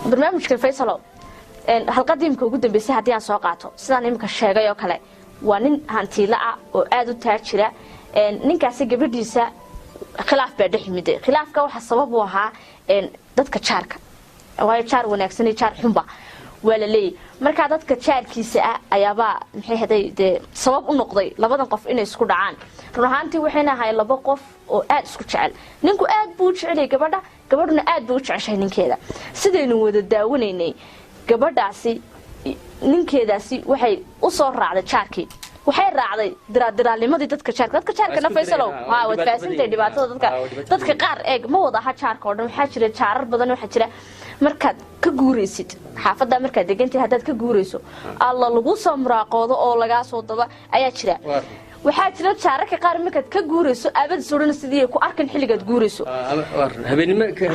برنامجك فيصل halqadiimka ugu dambeysay hadii aan soo qaato sidaan imka sheegay oo kale waa nin hantiila ah oo aad u taajira ninkaasi gabadhiisa khilaaf baa dhexmiday khilaafka waxa sabab u ahaa dadka jaarka way jaar wanaagsan iyo jaar xunba wala leey marka dadka jaarkiisa ah ayaaba maxay haday sabab u noqday labadan qof inay isku dhacaan run ahaantii waxayna ahay laba qof oo aad isku jecel ninku aad buu jecel gabadhuna aad buu jeceshay ninkeeda sidaynu wada daawanaynay gabadhaasi ninkeedaasi waxay u soo raacday jaarkii waxay raacday diraalimadii dadka jaarka na Faysalow wad faasintay dhibaatada dadka qaar eeg ma wada aha jaarka oo dhan waxa jira jaarar badan waxa jira markaad ka guureysid xaafada markaad degantay hadaad ka guureyso alla lagu soo muraaqoodo oo laga soo daba ayaa jira waxaa jira jaararka qaar markaad ka guureyso aabad suran sidii ku arkan xilligaad guureyso habeenimo ka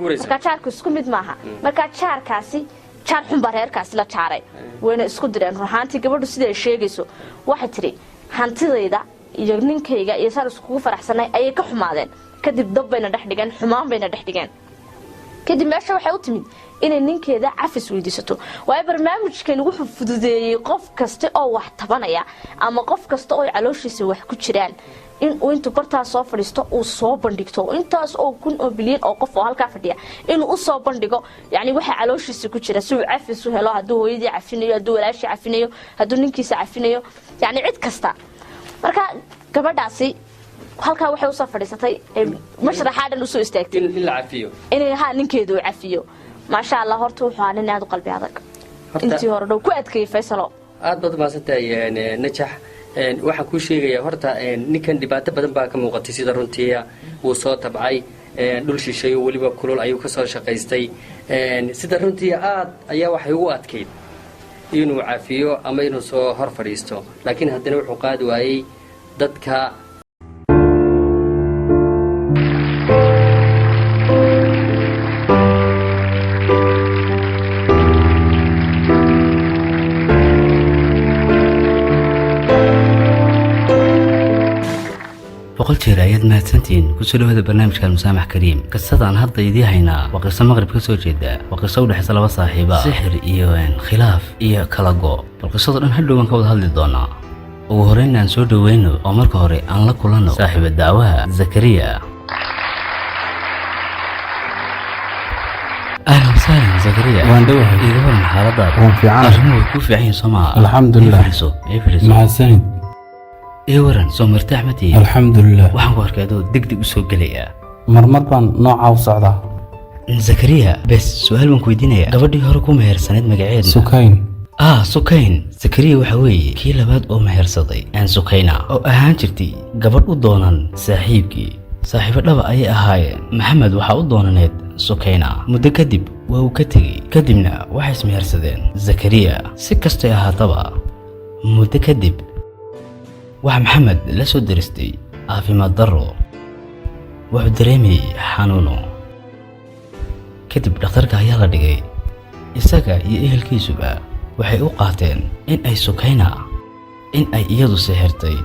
guureyso marka jaarku isku mid maaha marka jaarkaasi jaar xun bareerkaas la jaaray wayna isku direen ruuxaantii gabadhu sida ay sheegayso waxa tiri hantidayda iyo ninkayga iyo sar isku faraxsanay ayay ka xumaadeen kadib dab bayna dhaxdhigan xumaan bayna dhaxdhigan kadib meesha waxay u timid inay ninkeeda cafis weydiisato way barnaamijkan wuxuu fududeeyay qof kasta oo wax tabanaya ama qof kasta oo calooshiisa wax ku jiraan in uu inta bartaas soo fadhiisto uu soo bandhigto intaas oo kun oo bilyan oo qof oo halka fadhiya inuu u soo bandhigo yani waxa calooshiisa ku jira si uu cafis u helo haduu hooyadii cafinayo haduu walaashii cafinayo haduu ninkiisa cafinayo yani cid kasta marka gabadhaasi halka waxay u soo fadhiisatay mashraxadan u soo istaagtay in la cafiyo inay ninkeedu cafiyo ma sha Allah horta wuxuu aanin aad u qalbi adag intii hore dhow ku adkay Faysalo aad baad maasantay najax waxaan ku sheegaya horta ninkan dhibaato badan baa ka muuqatay sida runtii uu soo tabcay dhul shisheeyo waliba kulul ayuu ka soo shaqaystay sida runtii aad ayaa waxay ugu adkeyd inuu cafiyo ama inuu soo hor fadhiisto laakiin haddana wuxuu qaadi waayay dadka وقلت رأيت ما سنتين كسلوا هذا برنامج كان مسامح كريم قصة عن هذا يدي هنا وقصة مغرب كسو جدا وقصة ولا حصل وصاحبة سحر إيوان خلاف إيا كلاجو القصة أن هلو من كود هذا الدونا وهرنا نسود وينه عمر كهري أن لكلنا صاحب الدعوة زكريا أهلا وسهلا زكريا واندوها إذا ورن حالات وان في عام أرمو يكون في عين سماء الحمد لله يفرسو مع السند ورن سو مرتاح متي الحمد لله waxaan ku arkaado degdeg u soo galaya marmar baan nooca u socdaa Zakariya bas su'aal baan ku weydiinaya gabadhii hore ku mehersaneed magaceeda Sukayn Zakariya waxa weeye kii labaad oo mehersaday aan Sukayna oo ahaan jirtay gabadh u doonan saaxiibo dhaba ay ahaayeen Maxamed waxa u doonaneed Sukayna muddo kadib waa uu ka tagay kadibna waxay ismehersadeen Zakariya si kastoo ahaataba muddo kadib waxa Maxamed la soo diristay caafimaad darro wuxuu dareemay xanuuno kadib dhakhtarka ayaa la dhigay isaga iyo ehelkiisuba waxay u qaateen in ay Sukayna in ay iyadu sixirtay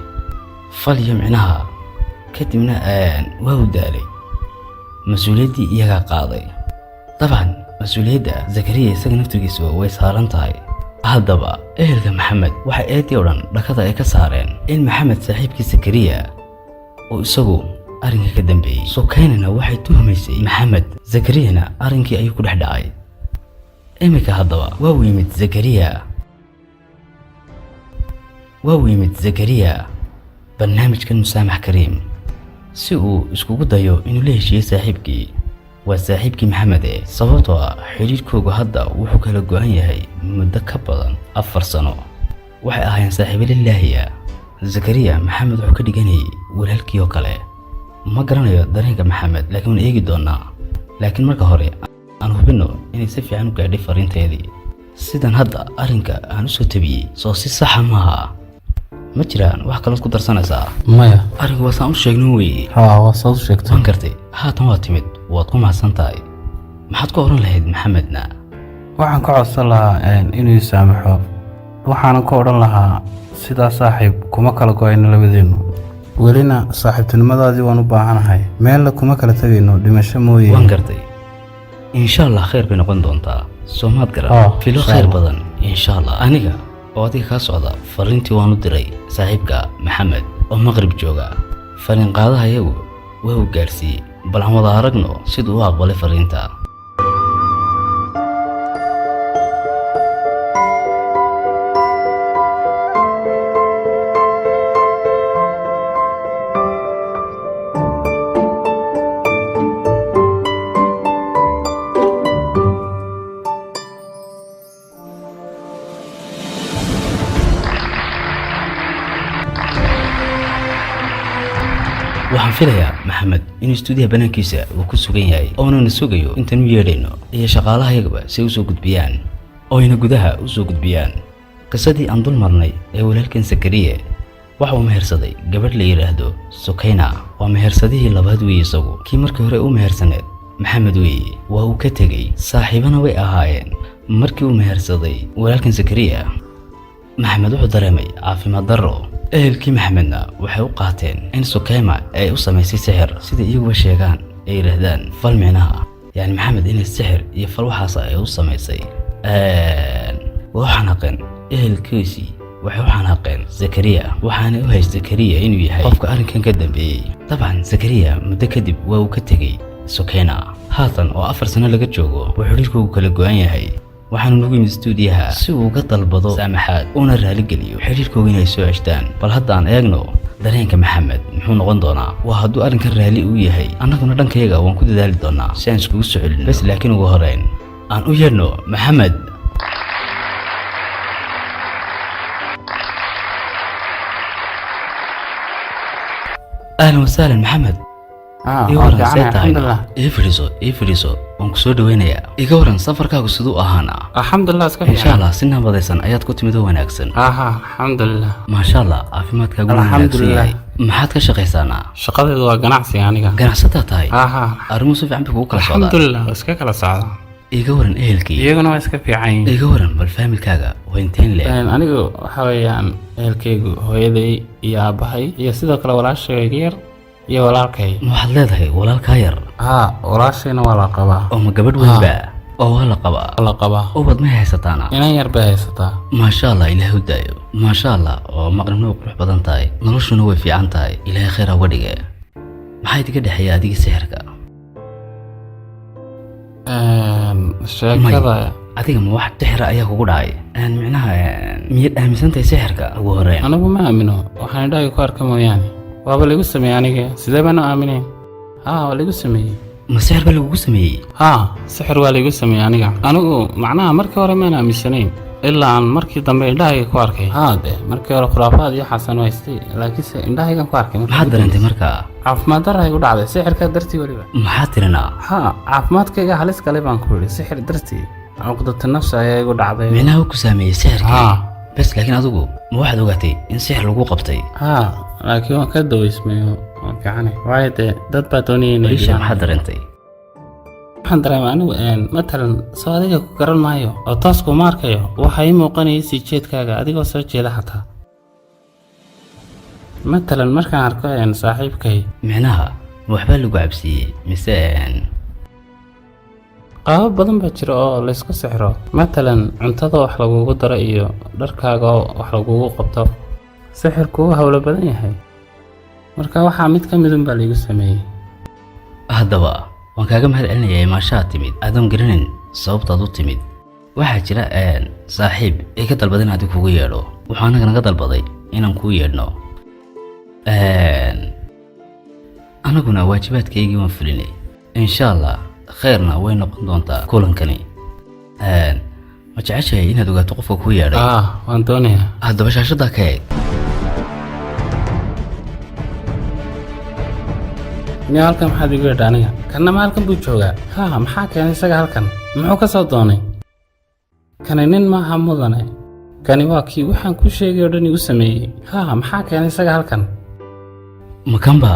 fal yimcinaha kadibna waa u daalay mas'uuliyadii iyaga qaaday طبعا mas'uuliyadda Zakariya isaga naftigiisu way saaran tahay haddaba ehelka Maxamed waxa ay diiran dhakada ay ka saareen in Maxamed saaxiibkiisa Zakariya oo isagu arrinka ka dambeeyay Sukaynana waxay tuhmaysay Maxamed Zakariyana arrinkii ay ku dhaxdhacay imika haddaba waa yimid Zakariya barnaamijkan Musaamax Kariim si uu iskugu dayo inuu la heshiiyo saaxiibkii وساحبك محمد sababtoo xiriirkoodu hadda wuxuu kala go'an yahay muddo ka badan 4 sano waxay ahaayeen saaxiibo lilaahiya Zakariya Maxamed wuxuu ka dhiganay walaalkii oo kale ma garanayo dareenka Maxamed laakiin eegi doonaa laakiin marka hore aan hubino inay si fiican u gaadhay fariinteedii sidan hadda arrinka aan u soo tabiyay soo si sax maaha ma jiraan wax kale ku darsanaysaa maya arrinka waa saan u sheegnay weey waa soo sheegtay waan gartay haatan waa timid waad ku mahadsantahay maxaad ku oran lahayd Maxamedna waxaan ka codsan lahaa inuu saamaxo waxaan ku oran lahaa sida saaxiib kuma kala go'ayno labadeenu welina saaxiibtinimadaadii waan u baahanahay meel la kuma kala tagayno dhimasho mooyee waan gartay insha allah khayr bay noqon doontaa soomaad garan filo khayr badan insha allah aniga oo adiga kaa socda fariintii waan u diray saaxiibka maxamed oo maqrib jooga fariin qaadaha iyagu waa uu gaarsiiyey bal aan wada aragno siduu u aqbalay fariinta waxaan filayaa maxamed in istuudiyaha banaankiisa uu ku sugan yahay oonana sugayo intaan u yeedhayno iyo shaqaalahayagaba si u soo gudbiyaan oo ayna gudaha u soo gudbiyaan qisadii aan dul marnay ee walaalkan sakariye waxa uu mehersaday gabadh la yidhaahdo sukayna waa mehersadihii labaad weeye isagu kii markii hore u mehersaneed maxamed weeye waa uu ka tegey saaxiibana way ahaayeen markii uu mehersaday walaalkan sakariya maxamed wuxuu dareemay caafimaad darro ehelkii maxamedna waxay u qaateen in sukayma ay u samaysay sixir sida iyaguba sheegaan ay yidhaahdaan fal micnaha yani maxamed inay sixir iyo fal waxaas ay u samaysay waa u xanaaqeen ehelkiisii waxay u xanaaqeen zakariya waxaana u haystay zakariya inuu yahay qofka arrinkan ka dambeeyey dabcan zakariya muddo kadib waa uu ka tegey sukayna haatan oo 4 sano laga joogo wuxuu xiriirkoogu kala go'an yahay waxaanu nagu yimid istuudiyaha si uu uga dalbado saamaxaad una raaligeliyo xiriirkooga inay soo ceshtaan bal haddaan eegno dareenka maxamed muxuu noqon doonaa waa hadduu arrinkan raali uu yahay annaguna dhankayaga waan ku dadaali doonaa si aan iskugu soo celino bas laakiin ugu horeyn aan u yeedhno maxamed ahlan wasahlan maxamed ii fadhiiso waan ku soo dhaweynayaa iga waran safarkaagu siduu ahaana alxamdulilah iska insha allah si nabadaysan ayaad ku timid oo wanaagsan alxamdulilah maasha allah caafimaadkaagu wanaagsan yahay maxaad ka shaqaysaanaa shaqadeedu waa ganacsiga aniga ganacsataa tahay arrimuhu si fiican bay kugu kala socdaa alxamdulilah iska kala socda iga waran ehelkii iyaguna waa iska fiican yihiin iga waran bal faamilkaaga waa inteen le anigu waxa weeyaan ehelkaygu hooyaday iyo aabbahay iyo sidoo kale walaashayga yar iyo walaalkay ma waxaad leedahay walaalkaa yar walaashayna waa la qabaa oo ma gabadh weynba oo waa la qabaa ubad may haysataana inan yar bay haysataa maasha allah ilaahay u daayo maasha allah oo maqribna way qurux badan tahay noloshuna way fiican tahay ilaahay khayr uga dhige maxaa idiga dhexeeya adiga sixirka sheekada adiga ma wax sixira ayaa kugu dhacay micnaha miyaad aaminsantahay sixirka ugu horeyn anigu ma aamino waxaan indhahayga ku arka mooyaane waaba lagu sameeyey aniga sidee baan u aaminayn waa lagu sameeyey ma sixir baa lagugu sameeyey sixir waa lagu sameeyey anigu macnaha markii hore maan aaminsanayn ilaa aan markii dambe indhahayga ku arkay de markii hore khuraafaad iyo xasan haystay laakiinse indhahaygan ku arkay maxaad dareentay markaa caafimaad darra igu dhacday sixirka dartii weliba maxaad tirinaa caafimaadkayga halis kale baan ku yidhi sixir dartii cuqdata nafsi ayaa igu dhacday micnaha ku saameeyey sixirkii bas laakiin adigu ma waxaad ogaatay in sixir lagu qabtay laakiin waan ka daweysmayo waan fiicane waayo dee dad baa doonaya inay maxaad dareentay waxaan dareemay anigu matalan soo adiga ku garan maayo oo taas kuma arkayo waxaa ii muuqanaya sii jeedkaaga adigoo soo jeeda xataa matalan markaan arko saaxiibkay micnaha ma waxbaa lagu cabsiiyey mise qaabab badan baa jira oo laysku sixiro matalan cuntada wax lagugu daro iyo dharkaaga oo wax lagugu qabto sixirku wuu hawlo badan yahay marka waxaa mid ka midun baa laygu sameeyey haddaba waan kaaga mahad celinayaa imaashaad timid aadan garanayn sababtaad u timid waxaa jira saaxiib ay ka dalbaday in adiga kugu yeedho wuxuu annaga naga dalbaday inaan kuu yeedhno annaguna waajibaadkaygii waan fulinay insha allah khayrna way noqon doontaa kulankani ma jeceshahay inaad ogaato qofka kuu yeedhay waan doonayaa haddaba shaashadaa ka eeg miya halkan maxaad igu yeedha aniga kanna ma halkan buu joogaa maxaa keenay isaga halkan muxuu ka soo doonay kani nin maaha mudane kani waa kii waxaan ku sheegay oo dhan igu sameeyey maxaa keenay isaga halkan makanba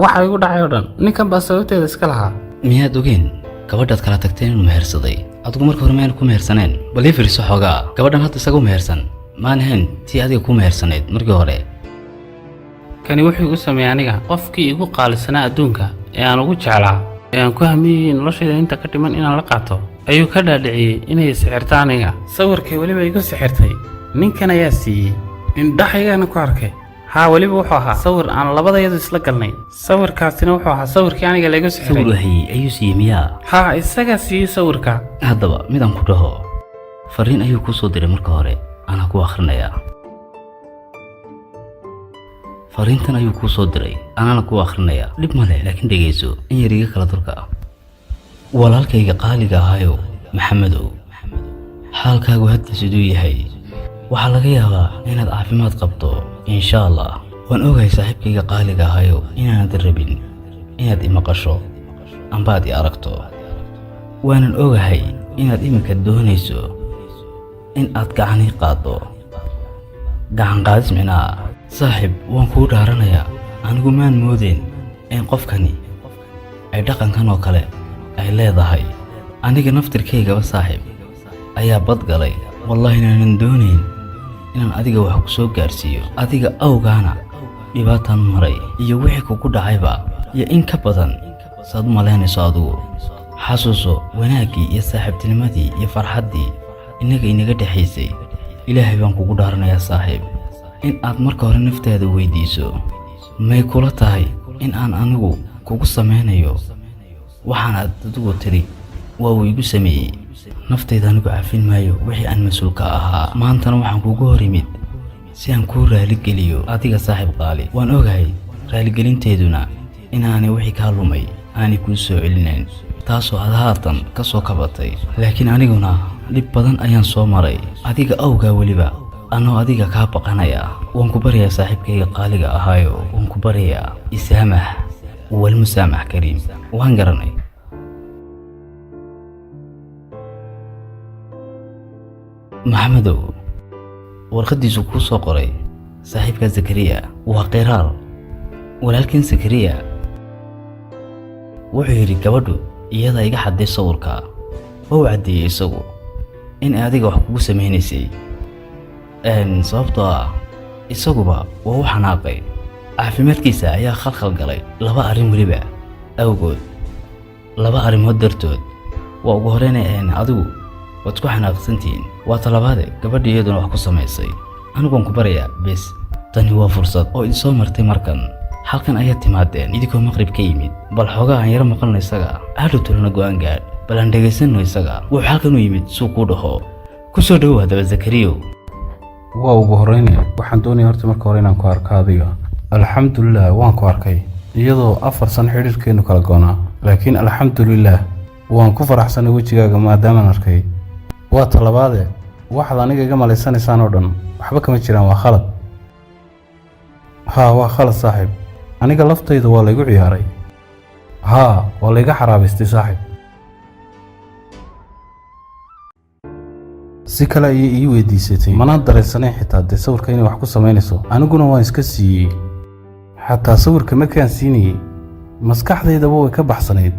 waxa igu dhacay oo dhan ninkan baa sababteeda iska lahaa miyaad ogeen gabadhaad kala tagteen inuu mehersaday adigu marka hore mayna ku mehersaneen bal ii firiso xoogaa gabadhan hadda isaga u mehersan maan ahayn tii adiga ku mehersanayd markii hore kani wuxuu igu sameeyey aniga qofkii igu qaalisanaa adduunka ee aan ugu jeclaa ee aan ku hamiyey noloshayda inta ka dhiman inaan la qaato ayuu ka dhaadhiciyey inay sixirta aniga sawirkay weliba igu sixirtay ninkan ayaa siiyey indhahaygana ku arkay haa weliba wuxuu ahaa sawir aan labadayadu isla galnay sawirkaasina wuxuu ahaa sawirkii aniga laygu sixiray sawir wahii ayuu siiyey miyaa haa isagaa siiyey sawirka haddaba midaan ku dhaho fariin ayuu kuu soo diray marka hore anaa ku akhrinayaa fariintan ayuu kuu soo diray anaana ku akhrinayaa dhib male laakiin dhegayso in yar iga kala durka walaalkayga qaaliga ahaayo maxamedow xaalkaagu hadda siduu yahay waxaa laga yaabaa inaad caafimaad qabto insha allah waan ogahay saaxiibkayga qaaliga ahaayo inaanad rabin inaad imaqasho ambaad i aragto waanan ogahay inaad iminka doonayso in aad gacanii qaaddo gacan qaadis micnaa saaxiib waan kuu dhaaranayaa anigu maan moodeen in qofkani ay dhaqankan oo kale ay leedahay aniga naftirkaygaba saaxiib ayaa badgalay wallahi inaanan doonayn inaan adiga wax ku soo gaarsiiyo adiga awgaana dhibaataan maray iyo wixii kugu dhacayba iyo in ka badan saad u malaynayso adigu xasuuso wanaaggii iyo saaxiibtinimadii iyo farxaddii innaga inaga dhexaysay ilaahay baan kugu dhaaranayaa saaxiib in aad marka hore naftaada weydiiso may kula tahay in aan anigu kugu samaynayo waxaan aad adigu tiri waa uu igu sameeyey naftayda anigu cafin maayo wixii aan mas-uulka ahaa maantana waxaan kugu hor imid si aan kuu raaligeliyo adiga saaxiib qaali waan ogahay raaligelinteeduna inaanay wixii kaa lumay aanay kuu soo celinayn taasoo aad haatan ka soo kabatay laakiin aniguna dhib badan ayaan soo maray adiga awgaa weliba anoo adiga kaa baqanaya waan ku baryayaa saaxiibkayga qaaliga ahaayo waan ku baryayaa isaamax walmusaamax kariim waan garanay maxamedow warqaddiisu kuu soo qoray saaxiibka zakariya waa qiraal walaalkin zakariya wuxuu yidhi gabadhu iyada iga xadday sawirka wuu caddeeyey isagu in adiga wax kugu samaynaysay sababtoo ah isaguba waa u xanaaqay caafimaadkiisa ayaa khalkhal galay laba arrin weliba awgood laba arrimood dartood waa ugu horreyn adigu waad ku xanaaqsantihiin waa talabaade gabadha iyaduna wax ku samaysay aniguaan ku barayaa bes tani waa fursad oo idin soo martay markan halkan ayaad timaadeen idinkoo maqrib ka yimid bal xoogaa aan yaro maqalno isaga aadhow tulana go'aan gaadh bal aan dhegaysanno isaga wuxuu halkan u yimid suu kuu dhaho ku soo dhowow haddaba zakariyow waa ugu horreyne waxaan doonaya horta marka hore inaan ku arko adiga alxamdulilah waan ku arkay iyadoo 4 sano xidhiirkeennu kala goonaa laakiin alxamdulilah waan ku faraxsanay wejigaaga maadaamaan arkay waa talabaade waxaad aniga iga malaysanaysaan oo dhan waxba kama jiraan waa khalad haa waa khalad saaxiib aniga laftayda waa laygu ciyaaray haa waa layga xaraabaystay saaxiib si kale ayay ii weydiisatay manaan dareensanay xitaa dee sawirka inay wax ku samaynayso aniguna waan iska siiyey xataa sawirka markaan siinayey maskaxdaydaba way ka baxsanayd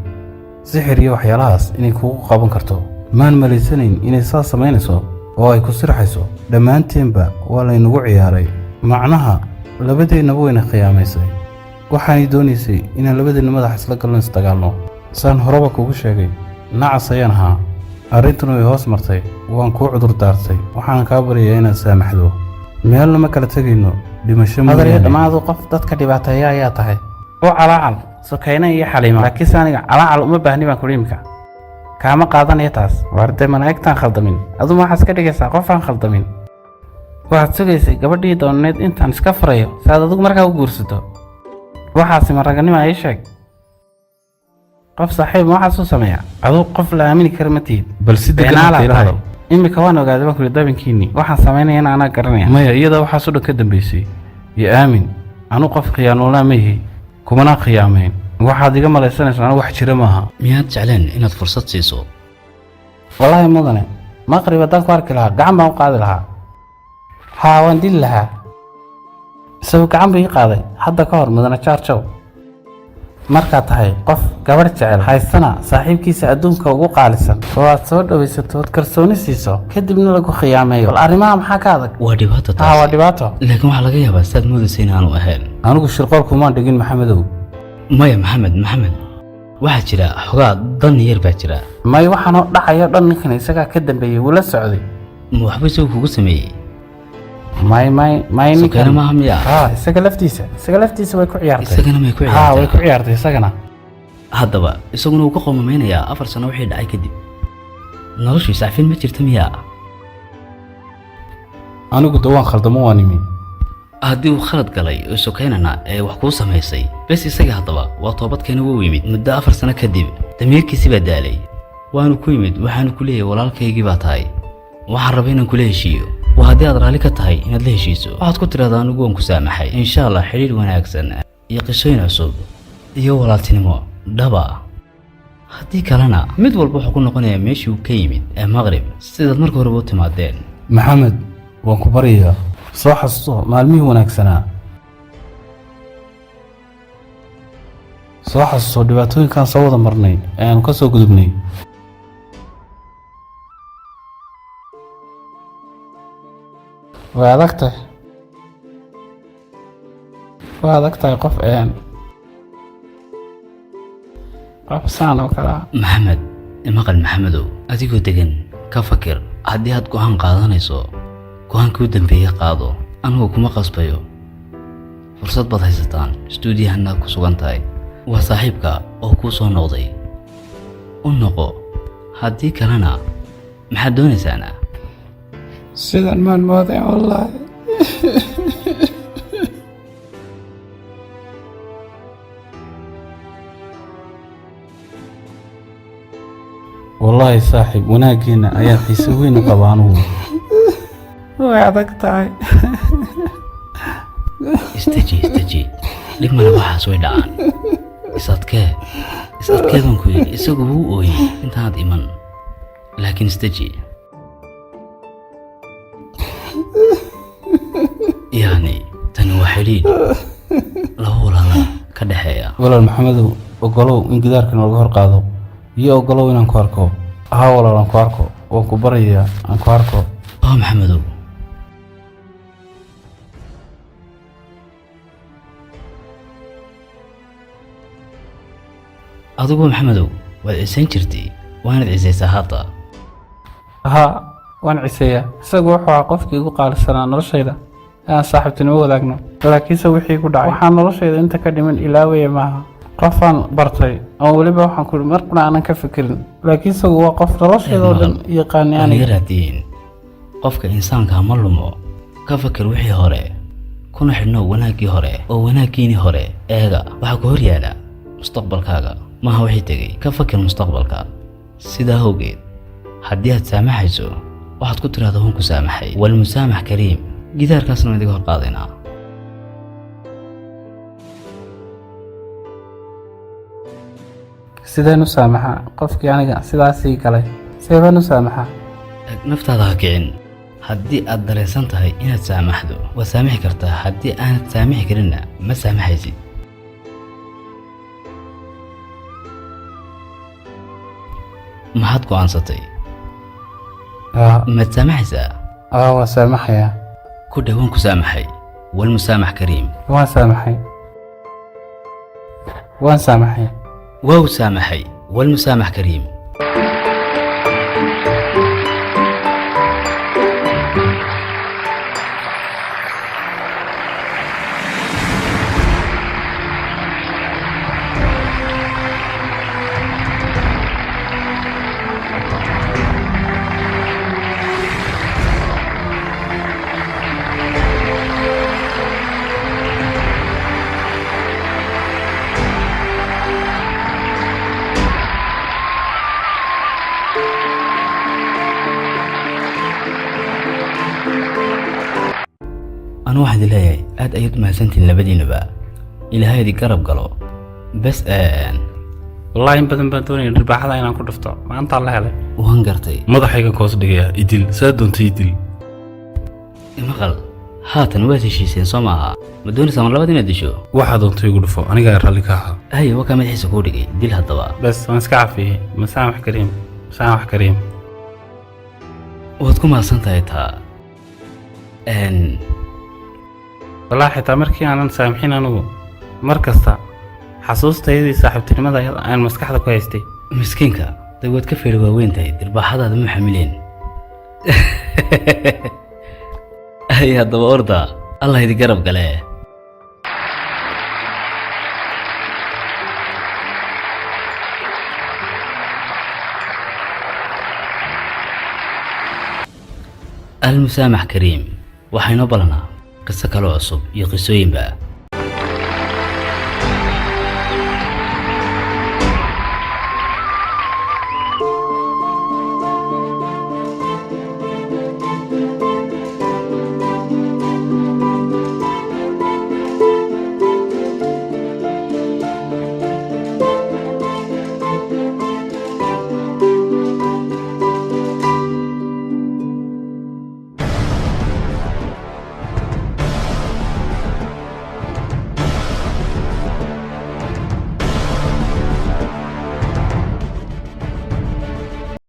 sixir iyo waxyaalahaas inay kugu qaban karto maan malaysanayn inay saas samaynayso oo ay ku sirxayso dhammaanteenba waa laynagu ciyaaray macnaha labadeennaba wayna khiyaamaysay waxaanay doonaysay inaan labadeenna madax isla galno isdagaalno saan horeba kugu sheegay nacas ayaan ahaa arrintuna way hoos martay waan kuu cudur daartay waxaan kaa baryayaa inaad saamaxdo meelna ma kala tegayno dhimasho adariyo dhammaadu qof dadka dhibaateeya ayaa tahay oo calaacal sokayna iyo xaliima laakiinse aniga calaacal uma baahni baan kuliimka kaama qaadanaya taas waarde malaa'igtaan khaldamin aduma waxaad ka dhigaysaa qof aan khaldamin waxaad sugaysay gabadhii doonaneed intaan iska furayo si aad adigu markaa u guursato waxaasi ma raganima ii sheeg qof saaxiib ma waxaas u sameeya aduu qof la aamini kara ma tihid bal si degan imika waan ogaaday baan kuli dabinkiinni waxaan samaynayana anaa garanaya maya iyada waxaas u dhan ka dambaysay iyo aamin anu qof khiyaanoolaa ma yihi kumana khiyaamayn waxaad iga malaysanaysaa anu wax jira maaha miyaad jecleen inaad fursad siiso wallaahi mudane maqrib haddaan ku arki lahaa gacan baan u qaadi lahaa haa waan dili lahaa isagu gacan buu ii qaaday hadda ka hor mudane jaarjow markaad tahay qof gabadh jecel haystana saaxiibkiisa adduunka ugu qaalisan oo aad soo dhowaysato ood kalsooni siiso kadibna lagu khiyaameeyo bal arrimaha maxaa ka adag waa dhibaato taasi haa waa dhibaato laakiin waxaa laga yaabaa sidaad moodaysa inaanu ahayn anigu shirqool kumaan dhigin maxamedow maya maxamed waxaa jira xogaa dan yar baa jira. may waxaanoo dhacayo dhan ninkan isagaa ka dambeeyey wuu la socday. ma waxba isagu kugu sameeyey? may Sukayna maaha miya? isaga laftiisa way ku ciyaartay. isagana may ku ciyaartay? way ku ciyaartay isagana. haddaba isaguna wuu ka qoomameynayaa 4 sano wixii dhacay kadib. noloshiisa cafin ma jirta miya? anigu dawaan khaldamo waan imi. haddii uu khalad galay oo Sukaynana ee wax kuu samaysay bes isaga haddaba waa toobadkeena wuu yimid muddo 4 sano kadib. damiirkiisii baa daalay waanu ku yimid waxaanu ku leeyahay walaalkaygii baa tahay waxaan rabay inaan kula heshiiyo. waa haddii aad raalli ka tahay inaad la heshiiso waxaad ku tiraahdaa anigu waan ku saamaxay insha allah xiriir wanaagsan iyo qisooyin cusub iyo walaaltinimo dhaba. haddii kalena mid walba wuxuu ku noqonayaa meeshii uu ka yimid ee maqrib sidaad marka horeba u timaadeen. maxamed waan ku baryayaa soo xasuusto maalmihii wanaagsanaa. soo xasuusto dhibaatooyinkaan soo wada marnay ee aanu ka soo gudubnay. way adag tahay qof saan oo kale ah. maxamed imaqal maxamedow adigoo degan ka fakir haddii aad go'aan qaadanayso go'aankii u dambeeyey qaado anigu kuma qasbayo. fursad baad haysataan istuudiyahanaad ku sugan tahay waa saaxiibka oo kuu soo noqday u noqo. haddii kalena maxaad doonaysaana? sidan maan mooday wallaahi. wallaahi saaxiib wanaaggeena ayaa xiise weyn u qaba anugu. way adag tahay. istaji dhib male waxaas way dhacaan. isadkeedan ku yidhi isagu wuu ooyey intaanad iman laakiin istaji. yani tani waa xidhiidh laba walaala ka dhexeeya. walaal maxamedow ogolow in gidaarka nooga hor qaado iyo ogolow inaan ku arko. walaal aan ku arko waan ku barayaa aan ku arko. maxamedow adigu maxamedow waad cisayn jirtay waanad cisaysaa hadda. waan ciseeyaa isagu wuxuu ahaa qofkii igu qaalisanaa noloshayda aan saaxiibtinimo wadaagno laakiinse wixii ku dhacay waxaan noloshayda inta ka dhiman ilaawaya maaha. qofaan bartay oo weliba waxaan ku markuna aanan ka fikirin laakiin isagu waa qof noloshayda oo dhan yaqaani aniga. raadiin qofka insaanka ma lumo ka fakir wixii hore kuna xidhnow wanaaggii hore oo wanaaggiinii hore eega waxaa ku hor yaala mustaqbalkaaga maaha wixii tegey. ka fakir mustaqbalka. sidaa awgeed haddii aad saamaxayso waxaad ku tiraahdaa waan ku saamaxay walmusaamax kariim. gidaarkaasna waan idiga hor qaadaynaa. sideen u saamaxaa qofkii aniga sidaasii galay? seebaan u saamaxaa? naftaada ha kicin. haddii aad dareensan tahay inaad saamaxdo waad saamixi kartaa. haddii aanad saamixi karinna ma saamaxaysid. maxaad go'aansatay? maad saamaxaysaa? waan saamaxayaa. ku dheh waan ku saamaxay walmusaamax kariim. waan saamaxay waaw saamaxay walmusaamax kariim. أنا واحد إلهي أد أيد ما سنتين لبدين بقى إلهي دي قرب قلو بس والله إن بدن بدوني الرباح هذا أنا كنت أفتح ما أنت الله عليه وهنقرتي madaxayga koos dhigaya idil saa doonta idil مقل هاتن واسي شيسين سماها مدوني سمر لبدين أدشو waxaa doonta igu dhufo anigaa raalli ka ahaa هاي وكما يحس كودي ديل هالطبع بس ما نسكعفي مسامح كريم وتكون ما سنتها والله حتى مركي أنا سامحين أنا مركزتا xasuustayadii saaxiibtinimada aan maskaxda ku haystay. miskiinka dagood ka feeri waaweyn tahay dirbaaxadaada ma xamileen ay haddaba orda allah idi garab gale. المسامح كريم waxaynu balanaa qiso kale cusub iyo qisooyinba